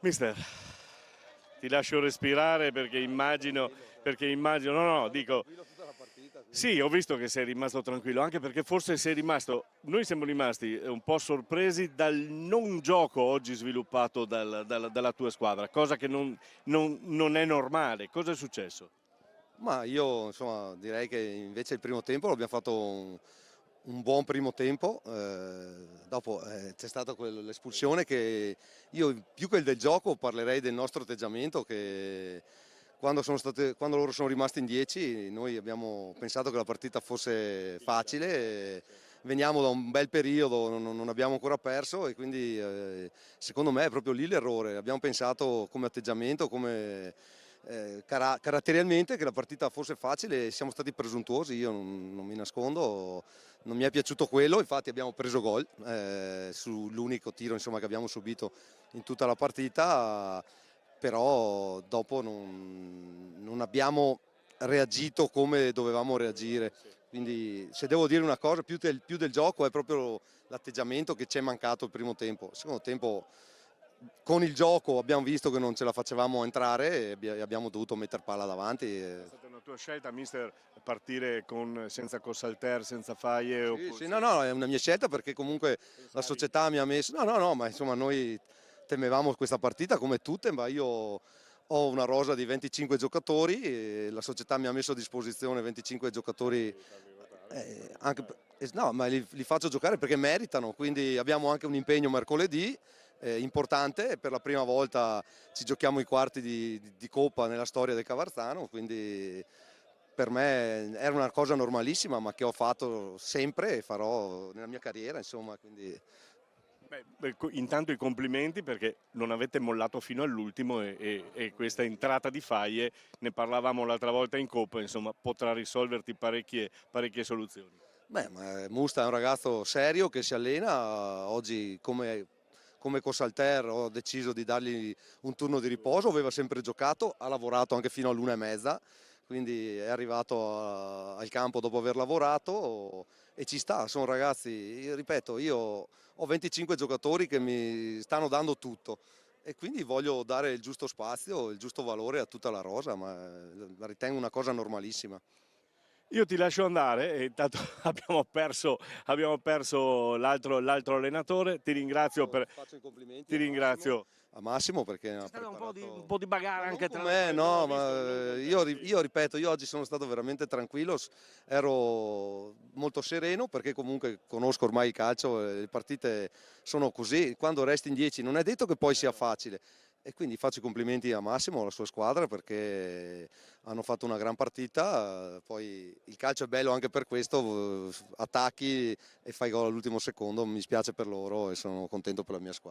Mister, ti lascio respirare perché immagino, no, dico, sì, ho visto che sei rimasto tranquillo, anche perché forse sei rimasto, noi siamo rimasti un po' sorpresi dal non gioco oggi sviluppato dalla tua squadra, cosa che non è normale. Cosa è successo? Ma io insomma direi che invece il primo tempo l'abbiamo fatto un buon primo tempo, dopo c'è stata l'espulsione che io più che del gioco parlerei del nostro atteggiamento che quando loro sono rimasti in 10 noi abbiamo pensato che la partita fosse facile, veniamo da un bel periodo, non abbiamo ancora perso e quindi secondo me è proprio lì l'errore, abbiamo pensato come atteggiamento, come caratterialmente che la partita fosse facile, siamo stati presuntuosi, io non mi nascondo, non mi è piaciuto quello, infatti abbiamo preso gol sull'unico tiro insomma, che abbiamo subito in tutta la partita, però dopo non abbiamo reagito come dovevamo reagire. Quindi se devo dire una cosa, più del gioco è proprio l'atteggiamento che ci è mancato il primo tempo. Il secondo tempo con il gioco abbiamo visto che non ce la facevamo entrare e abbiamo dovuto mettere palla davanti. È stata una tua scelta, mister, partire senza Cossalter, senza Faie? Sì, sì, no, no, è una mia scelta perché comunque la Pensavi? società mi ha messo. No, no, no, ma insomma noi temevamo questa partita come tutte, ma io ho una rosa di 25 giocatori e la società mi ha messo a disposizione 25 giocatori, no, ma li faccio giocare perché meritano, quindi abbiamo anche un impegno mercoledì importante, e per la prima volta ci giochiamo i quarti di Coppa nella storia del Cavarzano, quindi per me era una cosa normalissima, ma che ho fatto sempre e farò nella mia carriera, insomma, quindi. Beh, intanto i complimenti perché non avete mollato fino all'ultimo e questa entrata di Faie, ne parlavamo l'altra volta in Coppa, insomma, potrà risolverti parecchie soluzioni. Beh, ma Musta è un ragazzo serio che si allena, oggi come Cossalter ho deciso di dargli un turno di riposo, aveva sempre giocato, ha lavorato anche fino all'1:30, quindi è arrivato al campo dopo aver lavorato e ci sta, sono ragazzi, ripeto, io ho 25 giocatori che mi stanno dando tutto e quindi voglio dare il giusto spazio, il giusto valore a tutta la rosa, ma la ritengo una cosa normalissima. Io ti lascio andare, e intanto abbiamo perso l'altro allenatore, ti ringrazio Faccio, per. faccio i complimenti Ti ringrazio. A Massimo perché C'è ha stato un preparato. po' di bagarre Ma non anche con tra le me, due, no, ho no, visto, non ma con io, te, sì. io ripeto, io oggi sono stato veramente tranquillo, ero molto sereno perché comunque conosco ormai il calcio, le partite sono così, quando resti in 10 non è detto che poi sia No. facile. E quindi faccio i complimenti a Massimo, alla sua squadra, perché hanno fatto una gran partita, poi il calcio è bello anche per questo, attacchi e fai gol all'ultimo secondo, mi spiace per loro e sono contento per la mia squadra.